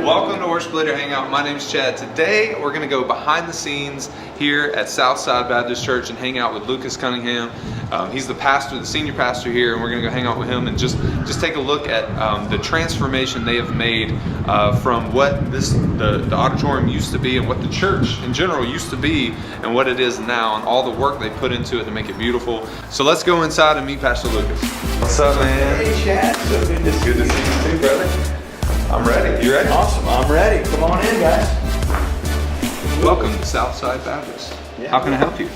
Welcome to Worship Leader Hangout. My name's Chad. Today we're going to go behind the scenes here at Southside Baptist Church and hang out with Lucas Cunningham. He's the pastor, the senior pastor here, and we're going to go hang out with him and just take a look at the transformation they have made from what the auditorium used to be and what the church in general used to be and what it is now, and all the work they put into it to make it beautiful. So let's go inside and meet Pastor Lucas. What's up, man? Hey, Chad. So good to see you. Good to see you too, brother. I'm ready. You ready? Awesome. I'm ready. Come on in, guys. Welcome to Southside Baptist. Yeah. How can I help you?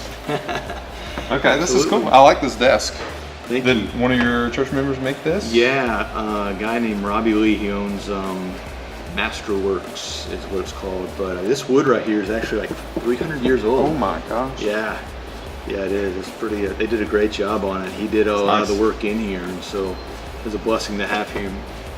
Okay, this is cool. I like this desk. Thank Did you. one of your church members make this? Yeah, a guy named Robbie Lee. He owns Masterworks is what it's called. But this wood right here is actually like 300 years old. Oh my gosh. Yeah. Yeah, it is. It's pretty. They did a great job on it. He did a lot of the work in here, and so it's a blessing to have him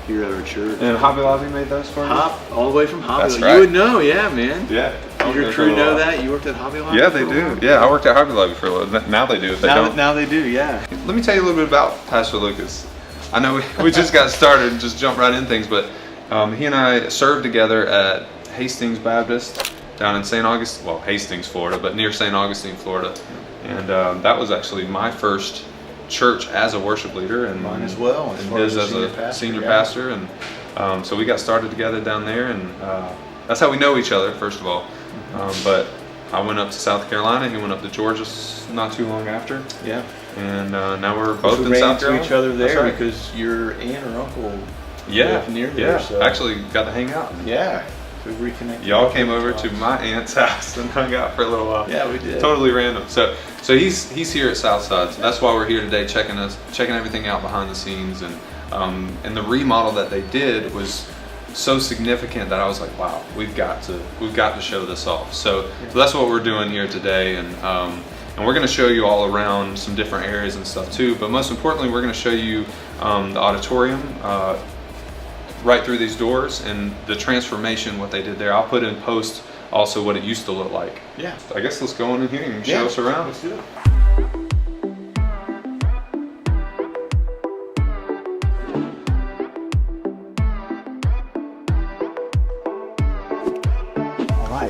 here at our church. And Hobby Lobby made those for you? All the way from Hobby That's Lobby. right. You would know, yeah, man. Yeah. Did your crew know that? You worked at Hobby Lobby? Yeah, they do. Yeah, I worked at Hobby Lobby for a little. Now they do. If they don't. Now they do, yeah. Let me tell you a little bit about Pastor Lucas. I know we just got started and just jumped right in things, but he and I served together at Hastings Baptist down in St. Augustine, well, Hastings, Florida, but near St. Augustine, Florida. And that was actually my first church as a worship leader, and Mine as well. And his as a senior pastor, and so we got started together down there, and that's how we know each other, first of all. But I went up to South Carolina, he went up to Georgia not too long after. Yeah. And now we're both in ran South into Carolina. each other there Right. because your aunt or uncle Yeah, lived near there. yeah. So. Actually got to hang out. Yeah. We reconnected. Y'all came over to my aunt's house and hung out for a little while. Yeah, we did. Totally random. So he's here at Southside. So that's why we're here today, checking everything out behind the scenes, and the remodel that they did was so significant that I was like, wow, we've got to show this off. So that's what we're doing here today, and we're going to show you all around some different areas and stuff too. But most importantly, we're going to show you the auditorium. Right through these doors and the transformation, what they did there. I'll put in post also what it used to look like. Yeah. I guess let's go in here and show us around. Let's do it.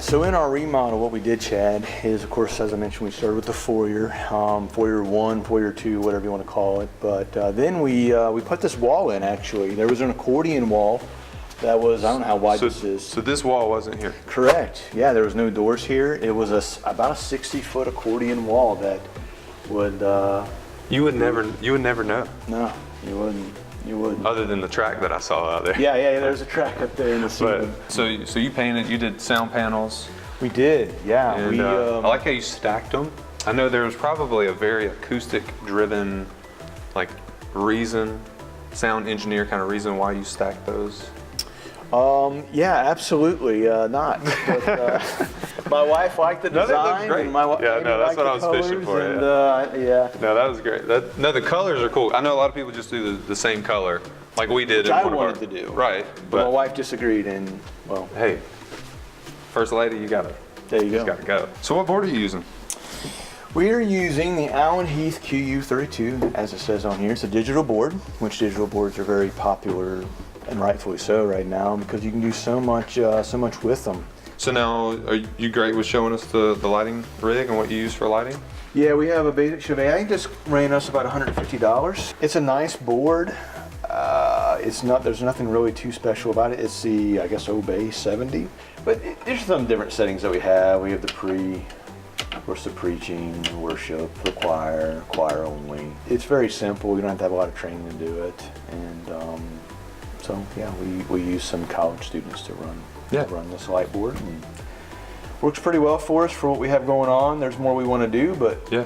So in our remodel, what we did, Chad, is of course, as I mentioned, we started with the foyer, foyer 1, foyer 2, whatever you want to call it. But then we put this wall in. Actually, there was an accordion wall that was, I don't know how wide this is. So this wall wasn't here. Correct. Yeah, there was no doors here. It was about a 60-foot accordion wall that would. You would never know. No, you wouldn't. You wouldn't. Other than the track that I saw out there. Yeah. There's a track up there in the ceiling. So you painted. You did sound panels. We did. Yeah. And, I like how you stacked them. I know there was probably a very acoustic-driven, like sound engineer kind of reason why you stacked those. Yeah, absolutely not. But, my wife liked the design. No, they look great. And my Yeah, no, that's what I was fishing for. And, yeah. No, that was great. No, the colors are cool. I know a lot of people just do the same color, like we did. Which I wanted to do. Right, but my wife disagreed, and well. Hey, first lady, you gotta. There you go. Gotta go. So what board are you using? We are using the Allen Heath QU32, as it says on here. It's a digital board, which digital boards are very popular, and rightfully so right now, because you can do so much with them. So now, are you great with showing us the lighting rig and what you use for lighting? Yeah, we have a basic Chevy. I think this ran us about $150. It's a nice board. There's nothing really too special about it. It's the, I guess, Obey 70. But there's some different settings that we have. We have of course, the preaching, the worship, the choir only. It's very simple. You don't have to have a lot of training to do it. And so, yeah, we use some college students to run this light board. And works pretty well for us for what we have going on. There's more we want to do, but yeah.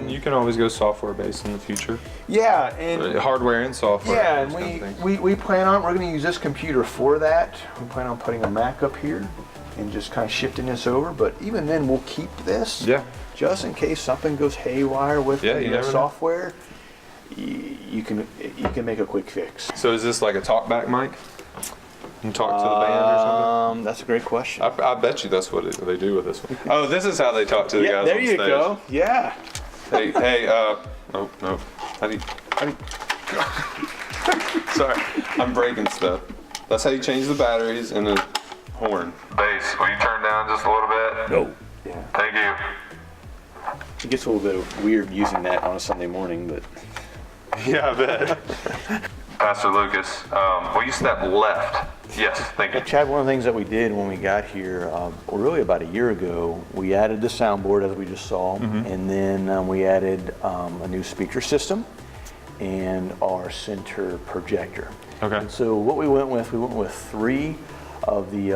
You can always go software based in the future. Yeah, and hardware and software. Yeah, and we plan on, we're going to use this computer for that. We plan on putting a Mac up here and just kind of shifting this over. But even then, we'll keep this. Yeah. Just in case something goes haywire with the software. You can make a quick fix. So is this like a talkback mic? You talk to the band or something? That's a great question. I bet you that's what they do with this one. Oh, this is how they talk to the guys on stage. There you go. Yeah. Hey, oh, no. How do you... Sorry, I'm breaking stuff. That's how you change the batteries and the horn. Bass, will you turn down just a little bit? No. Yeah. Thank you. It gets a little bit weird using that on a Sunday morning, but. Yeah, I bet. Pastor Lucas, will you step left? Yes, thank you. Chad, one of the things that we did when we got here, really about a year ago, we added the soundboard as we just saw, and then we added a new speaker system and our center projector. Okay. And so what we went with 3 of the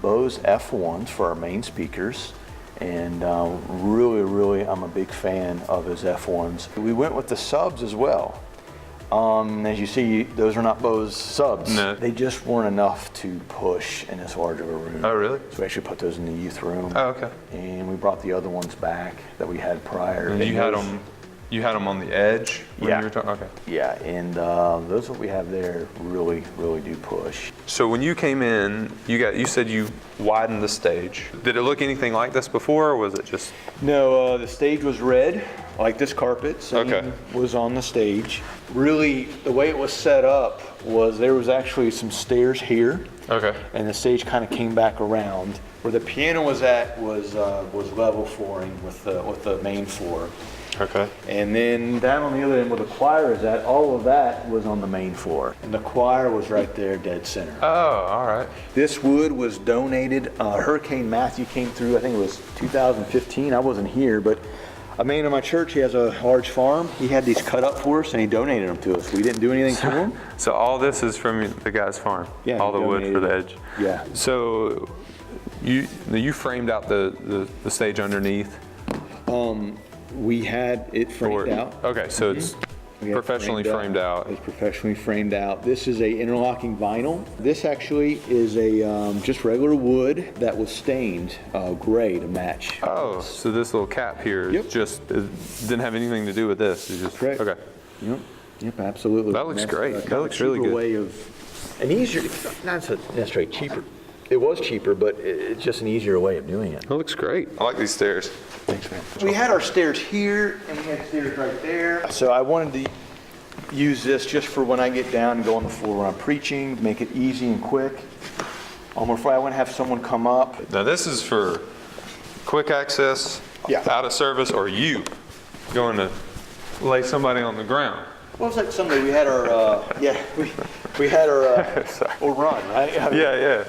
Bose F1s for our main speakers. And really, I'm a big fan of his F1s. We went with the subs as well. As you see, those are not Bose subs. No. They just weren't enough to push in this large of a room. Oh, really? So we actually put those in the youth room. Oh, okay. And we brought the other ones back that we had prior. And you had them on the edge when Yeah. you were talking? Okay. Yeah, and those what we have there really do push. So when you came in, you said you widened the stage. Did it look anything like this before, or was it just? No, the stage was red, like this carpet. Okay. Was on the stage. Really, the way it was set up was there was actually some stairs here, Okay. and the stage kind of came back around. Where the piano was at was level flooring with the main floor. Okay. And then down on the other end where the choir is at, all of that was on the main floor. And the choir was right there, dead center. Oh, all right. This wood was donated. Hurricane Matthew came through, I think it was 2015. I wasn't here, but a man in my church, he has a large farm. He had these cut up for us and he donated them to us. We didn't do anything to them. So all this is from the guy's farm? Yeah, all the he wood for the donated edge? Yeah. So you framed out the stage underneath? We had it framed out. Okay, so it's We had professionally framed out. It's professionally framed out. This is a interlocking vinyl. This actually is a just regular wood that was stained gray to match. Oh, so this little cap here Yep. didn't have anything to do with this. It's just Correct. Okay. Yep, absolutely. That looks And that's, great. kind That of looks a really cheaper good. way of an easier, not necessarily cheaper. It was cheaper, but it's just an easier way of doing it. That looks great. I like these stairs. Thanks, man. We had our stairs here, and we had stairs right there. So I wanted to use this just for when I get down and go on the floor when I'm preaching, make it easy and quick. Before I want to have someone come up. Now this is for quick access, Yeah. out of service, or you going to lay somebody on the ground. Well, it's like Sunday we had our, we had our, we'll run, right? Yeah.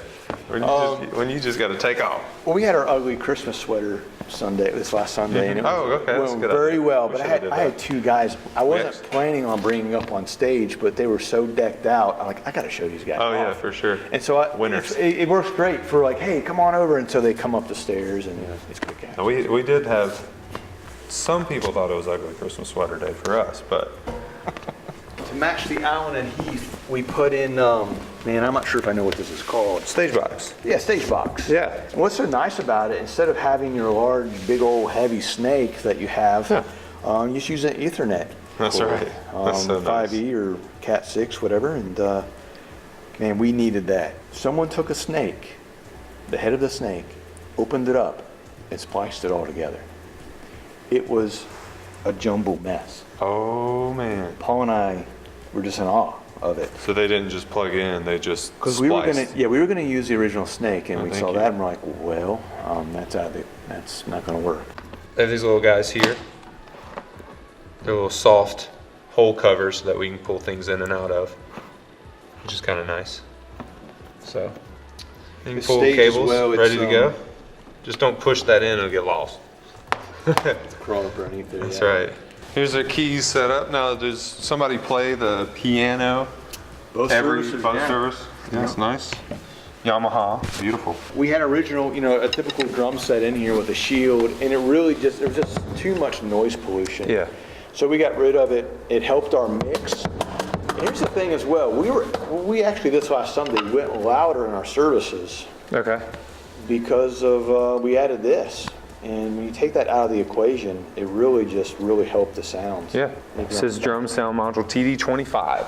When you just got to take off. Well, we had our ugly Christmas sweater Sunday, this last Sunday, and it okay, that's a went good very idea. well. We But should've did I had that. 2 guys. I wasn't Yes. planning on bringing up on stage, but they were so decked out. I'm like, I got to show these guys. Oh yeah, off. for sure. And so Winners. it works great for like, hey, come on over, and so they come up the stairs, and it's quick. Now, we did have some people thought it was ugly Christmas sweater day for us, but To match the Allen and Heath, we put in, man, I'm not sure if I know what this is called. stage box. Yeah, stage box. Yeah. And what's so nice about it, instead of having your large, big old heavy snake that you have, you just use an Ethernet. That's cord, right. That's so nice. 5E or Cat 6, whatever, and man, we needed that. Someone took a snake, the head of the snake, opened it up, and spliced it all together. It was a jumbled mess. Oh man. Paul and I were just in awe of it. So they didn't just plug in; they just Because spliced. we were gonna use the original snake, and Oh, we thank saw you. that, and we're like, well, that's not gonna work. They have these little guys here. They're little soft hole covers that we can pull things in and out of, which is kind of nice. So you can The pull stage as cables well, it's, ready to go. Just don't push that in; it'll get lost. Crawl up underneath there. That's yeah. right. Here's our keys set up. Now, does somebody play the piano Both every services, both yeah. service? Yeah, that's nice. Yamaha, beautiful. We had original, a typical drum set in here with a shield, and it really there was just too much noise pollution. Yeah. So we got rid of it. It helped our mix. And here's the thing as well. We actually this last Sunday went louder in our services Okay. because of we added this. And when you take that out of the equation, it really helped the sound. Yeah. It says drum sound module TD25.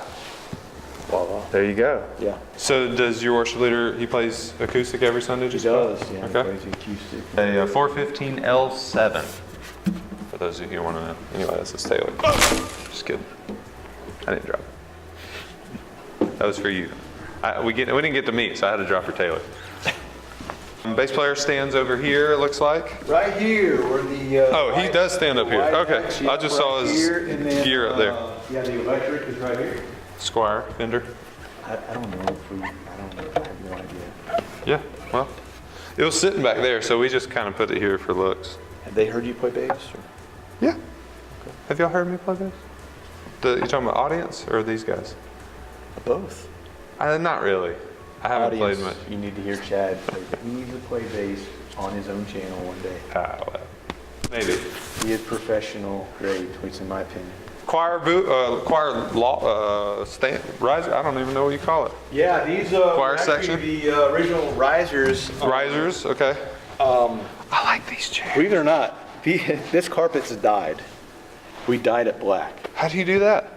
Voila. There you go. Yeah. So does your worship leader, he plays acoustic every Sunday? He Just does. about? Yeah. Okay. He plays acoustic. A 415 L7. For those of you who want to know. Anyway, that's his Taylor. Just kidding. I didn't drop it. That was for you. We didn't get to meet, so I had to drop her Taylor. Bass player stands over here, it looks like. Right here, where the... Oh, he does stand up here. Okay, I just saw his gear up there. Yeah, the electric is right here. Squire, Fender. I don't know if we... I have no idea. Yeah, well, it was sitting back there, so we just kind of put it here for looks. Have they heard you play bass? Or? Yeah. Okay. Have y'all heard me play bass? You talking about audience or these guys? Both. Not really. I haven't played much. You need to hear Chad play. He needs to play bass on his own channel one day. Well, maybe. He is professional grade, at least in my opinion. Choir stand riser. I don't even know what you call it. Yeah, these choir section. The original risers. Risers. Okay. I like these chairs. Believe it or not, this carpet's dyed. We dyed it black. How do you do that?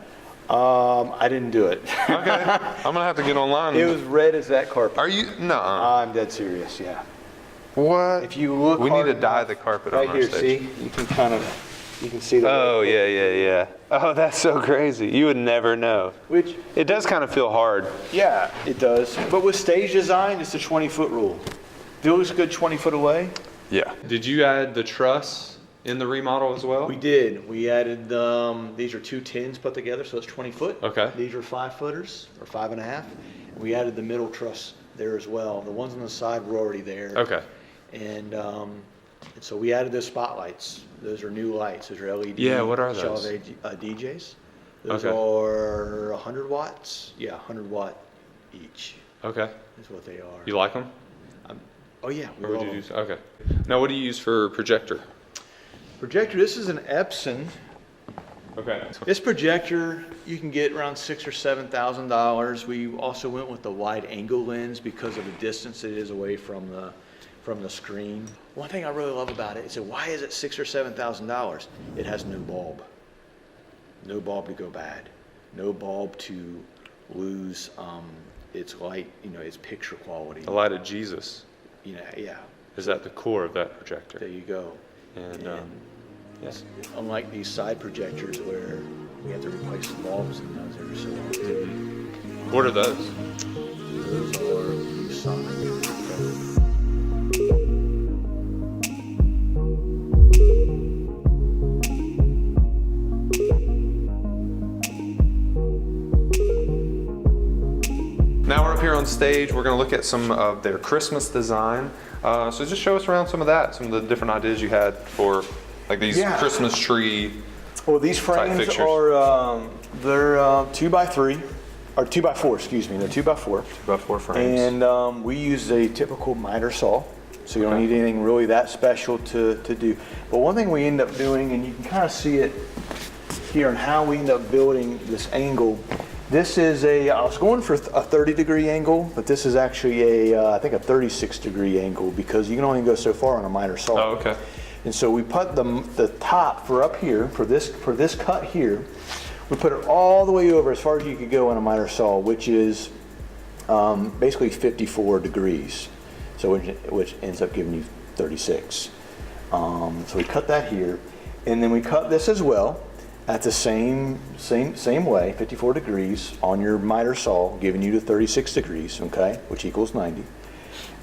I didn't do it. Okay. I'm gonna have to get online. It was red as that carpet. Are you? No. I'm dead serious. Yeah. What? If you look, we need to dye the carpet right on our here. stage. See, you can kind of, you can see the. Oh yeah. Oh, that's so crazy. You would never know. Which it does kind of feel hard. Yeah, it does. But with stage design, it's a 20-foot rule. If it looks good 20 foot away. Yeah. Did you add the truss in the remodel as well? We did. We added, these are 2 tins put together, so it's 20 foot. Okay. These are 5-footers, or 5.5. We added the middle truss there as well. The ones on the side were already there. Okay. And so we added those spotlights. Those are new lights. Those are LED. Yeah, what are those? DJs. Those are 100 watts. Yeah, 100 watt each. Okay. Is what they are. You like them? Oh yeah. Or would you use? Okay. Now, what do you use for projector? Projector, this is an Epson. Okay. This projector you can get around $6,000 or $7,000. We also went with the wide angle lens because of the distance it is away from the screen. One thing I really love about it is that why is it $6,000 or $7,000? It has no bulb. No bulb to go bad. No bulb to lose its light, its picture quality. The light of Jesus. Yeah. Is at the core of that projector. There you go. And yes. Unlike these side projectors where we have to replace the bulbs in those every so often. What are those? Those are the Sonic. Now we're up here on stage. We're going to look at some of their Christmas design. So just show us around some of that, some of the different ideas you had for like these Christmas tree. Well, these frames are they're 2x3 or 2x4. Excuse me, they're 2x4. 2x4 frames. And we use a typical miter saw, so you don't need anything really that special to do. But one thing we end up doing, and you can kind of see it here, and how we end up building this angle. This is I was going for a 30-degree angle, but this is actually I think a 36-degree angle because you can only go so far on a miter saw. Oh, okay. And so we put the top for up here, for this cut here, we put it all the way over as far as you could go on a miter saw, which is basically 54 degrees. So which ends up giving you 36. So we cut that here, and then we cut this as well. At the same way, 54 degrees on your miter saw, giving you to 36 degrees, okay, which equals 90.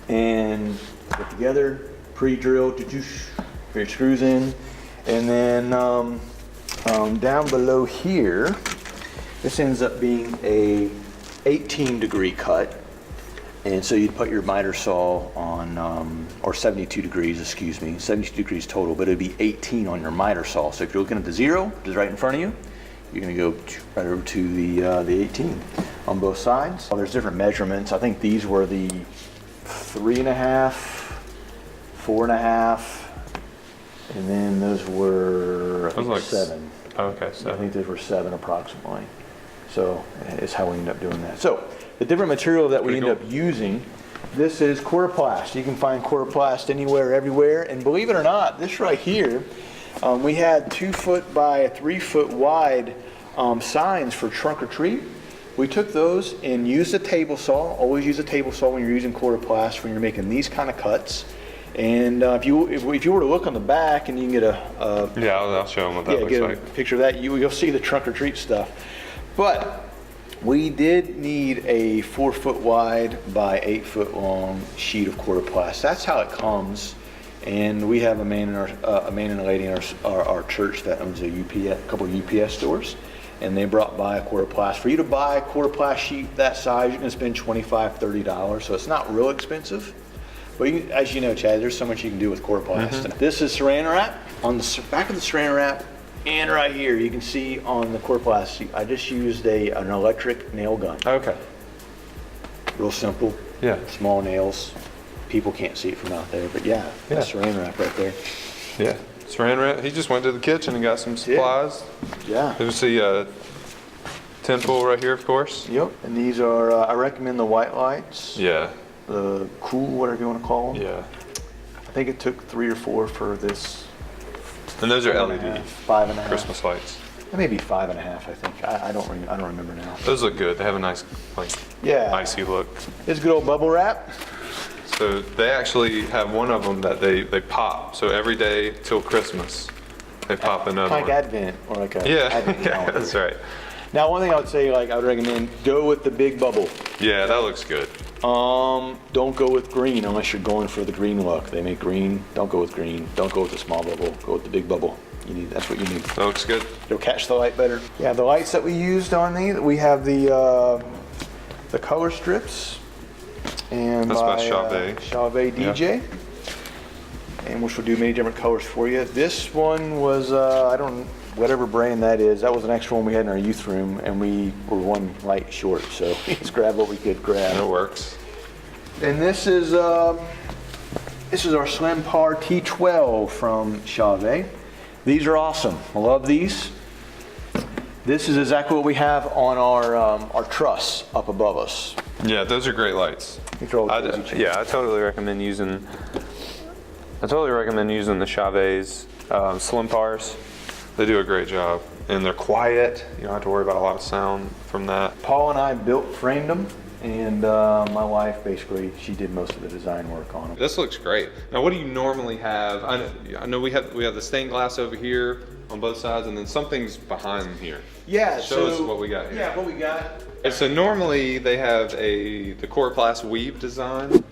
And put together, pre-drilled, put your screws in, and then down below here, this ends up being a 18-degree cut. And so you'd put your miter saw on, or 72 degrees, excuse me, 72 degrees total, but it'd be 18 on your miter saw. So if you're looking at the 0, which is right in front of you, you're gonna go right over to the 18 on both sides. Well, there's different measurements. I think these were the 3.5, 4.5, and then those were, I think, 7. Okay, 7. I think those were 7 approximately. So it's how we end up doing that. So the different material that we end up using, this is Coroplast. You can find Coroplast anywhere, everywhere. And believe it or not, this right here, we had 2-foot by 3-foot wide signs for trunk or treat. We took those and used a table saw. Always use a table saw when you're using Coroplast when you're making these kind of cuts. And if you were to look on the back, and you can get I'll show them what that looks like. A picture of that. You'll see the trunk or treat stuff. But We did need a 4 foot wide by 8 foot long sheet of quarterplast. That's how it comes. And we have a man and a lady in our church that owns a couple of UPS stores, and they brought by a quarterplast. For you to buy a quarterplast sheet that size, you're going to spend $25, $30. So it's not real expensive. But as you know, Chad, there's so much you can do with quarterplast. This is Saran wrap. On the back of the Saran wrap, and right here, you can see on the quarterplast, I just used an electric nail gun. Okay. Real simple. Yeah. Small nails. People can't see it from out there, but yeah, that's Saran wrap right there. Yeah. Saran wrap. He just went to the kitchen and got some supplies. Yeah. There's a tin foil right here, of course. Yep. And these are, I recommend the white lights. Yeah. The cool, whatever you want to call them. Yeah. I think it took 3 or 4 for this. And those are LED 5.5. Christmas lights. Maybe 5.5. I think. I don't remember now. Those look good. They have a nice, icy look. It's good old bubble wrap. So they actually have one of them that they pop. So every day till Christmas, they pop another Like one. Advent or like a Advent Yeah, calendar. that's right. Now, one thing I would say, I would recommend, go with the big bubble. Yeah, that looks good. Don't go with green unless you're going for the green look. They make green. Don't go with green. Don't go with the small bubble. Go with the big bubble. That's what you need. That looks good. It'll catch the light better. Yeah, the lights that we used on these, we have the color strips, and That's by Chauvet DJ, and which will do many different colors for you. This one was whatever brand that is. That was an extra one we had in our youth room, and we were one light short, so we just grabbed what we could grab. And it works. And this is our Slim Par T12 from Chauvet. These are awesome. I love these. This is exactly what we have on our truss up above us. Yeah, those are great lights. I totally recommend using. The Chauvet's Slim Pars. They do a great job, and they're quiet. You don't have to worry about a lot of sound from that. Paul and I framed them, and my wife basically, she did most of the design work on them. This looks great. Now, what do you normally have? I know we have the stained glass over here on both sides, and then something's behind here. Yeah. Show us what we got here. Yeah, what we got. So normally they have the Coroplast weave design,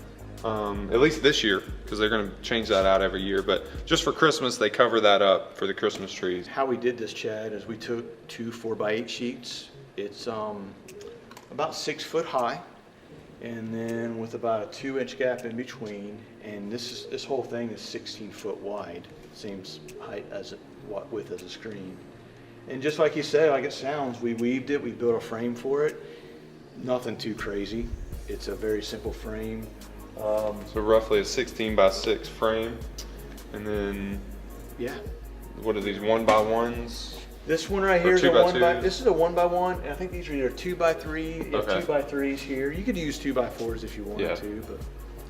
at least this year, because they're going to change that out every year. But just for Christmas, they cover that up for the Christmas trees. How we did this, Chad, is we took 2 4x8 sheets. It's about 6 foot high, and then with about a 2-inch gap in between. And this whole thing is 16 foot wide, same height width as a screen. And just like you said, like it sounds, we weaved it. We built a frame for it. Nothing too crazy. It's a very simple frame. So roughly a 16 by 6 frame, and then what are these 1x1s? This one right here is a 2x2s? This is a 1x1, and I think these are either 2x3. You have Okay. 2x3s here. You could use 2x4s if you wanted to, but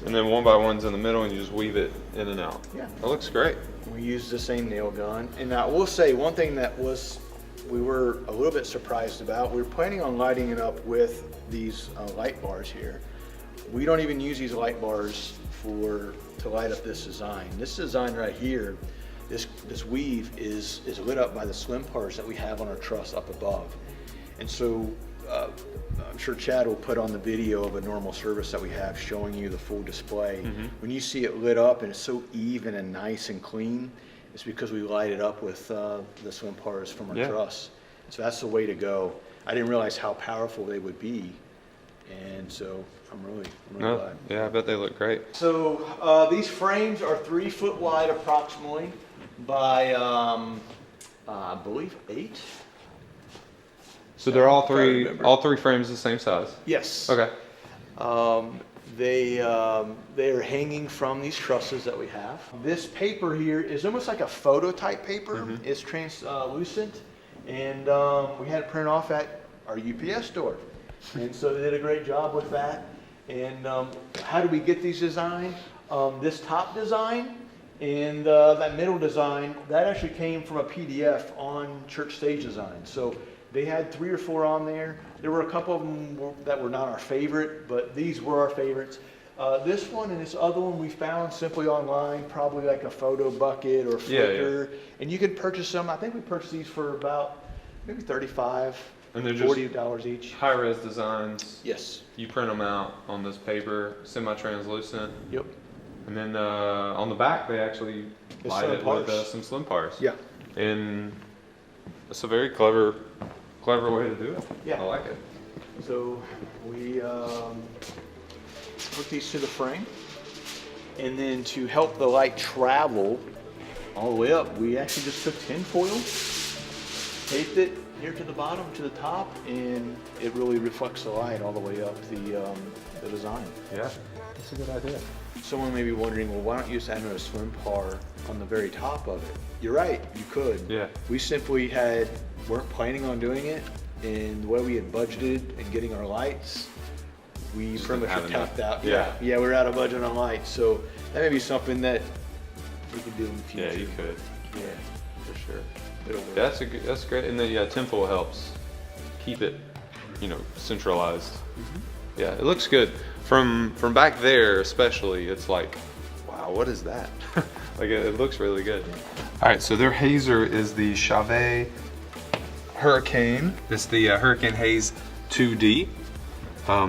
And then 1x1s in the middle, and you just weave it in and out. Yeah. That looks great. we used the same nail gun. And I will say one thing that we were a little bit surprised about. We were planning on lighting it up with these light bars here. We don't even use these light bars to light up this design. This design right here, this weave is lit up by the Slim Pars that we have on our truss up above. And so I'm sure Chad will put on the video of a normal service that we have showing you the full display. When you see it lit up and it's so even and nice and clean, it's because we light it up with the Slim Pars from our truss. So that's the way to go. I didn't realize how powerful they would be, and so I'm really glad. Yeah, I bet they look great. So these frames are 3 foot wide approximately by I believe 8. So they're all three frames the same size? Yes. Okay. They are hanging from these trusses that we have. This paper here is almost like a photo type paper. It's translucent, and we had it printed off at our UPS store. And so they did a great job with that. And how do we get these designed? This top design and that middle design, that actually came from a PDF on Church Stage Design. So they had 3 or 4 on there. There were a couple of them that were not our favorite, but these were our favorites. This one and this other one we found simply online, probably like a Photo Bucket or Flickr. And you can purchase them. I think we purchased these for about maybe $35. And they're just $40 each. high-res designs. Yes. You print them out on this paper, semi-translucent. Yep. And then on the back, they actually It's light it slim with pars. some slim pars. Yeah. And it's a very clever way to do it. Yeah. I like it. So we hook these to the frame, and then to help the light travel all the way up, we actually just took tin foil, taped it here to the bottom, to the top, and it really reflects the light all the way up the design. Yeah, that's a good idea. Someone may be wondering, well, why don't you just add another slim par on the very top of it? You're right, you could. Yeah. We simply weren't planning on doing it, and the way we had budgeted and getting our lights, we Just pretty much didn't have have tapped enough. out. Yeah. Yeah, we're out of budget on lights, so that may be something that we could do in the future. Yeah, you could. Yeah, For sure. it'll work. That's great. And then tinfoil helps keep it, centralized. Mm-hmm. Yeah, it looks good. From back there especially, it's like, wow, what is that? Like it looks really good. All right, so their hazer is the Chauvet Hurricane. It's the Hurricane Haze 2D.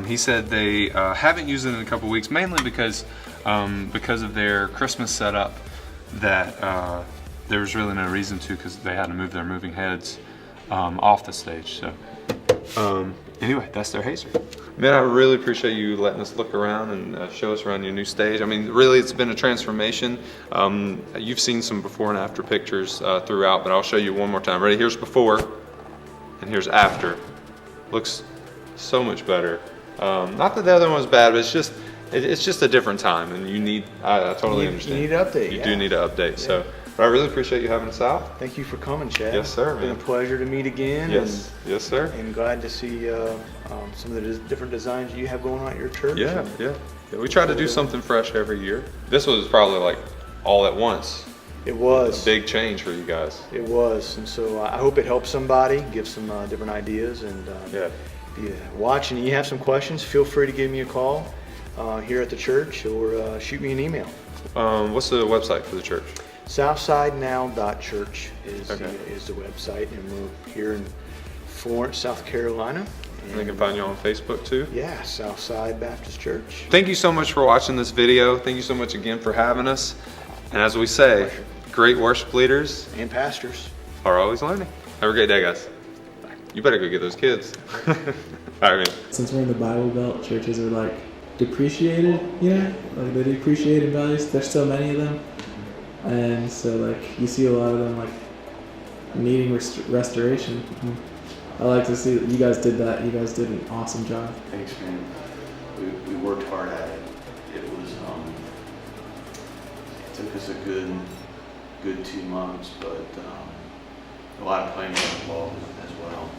He said they haven't used it in a couple weeks, mainly because of their Christmas setup, that there was really no reason to, because they had to move their moving heads off the stage. So anyway, that's their hazer. Man, I really appreciate you letting us look around and show us around your new stage. I mean, really, it's been a transformation. You've seen some before and after pictures throughout, but I'll show you one more time. Ready? Here's before, and here's after. Looks so much better. Not that the other one was bad, but it's just a different time, and I totally understand. You need an update. You do need an update. So, but I really appreciate you having us out. Thank you for coming, Chad. Yes, sir, It's been man. a pleasure to meet again. Yes, yes, sir. And glad to see some of the different designs you have going on at your church. Yeah, And yeah. We try to do something fresh every year. This was probably like all at once. It was. A big change for you guys. It was. And so I hope it helps somebody, give some different ideas. And Yeah. if you watch and you have some questions, feel free to give me a call here at the church, or shoot me an email. What's the website for the church? SouthsideNow.church is Okay. the website, and we're here in Florence, South Carolina. And they can find you on Facebook too. Yeah, Southside Baptist Church. Thank you so much for watching this video. Thank you so much again for having us. And as we say, great worship leaders And pastors. are always learning. Have a great day, guys. You better go get those kids. All right, man. Since we're in the Bible Belt, churches are like depreciated, like they depreciate in values. There's so many of them, and so like you see a lot of them like needing restoration. I like to see that you guys did that. You guys did an awesome job. Thanks, man. We worked hard at it. It was it took us a good 2 months, but a lot of planning involved as well.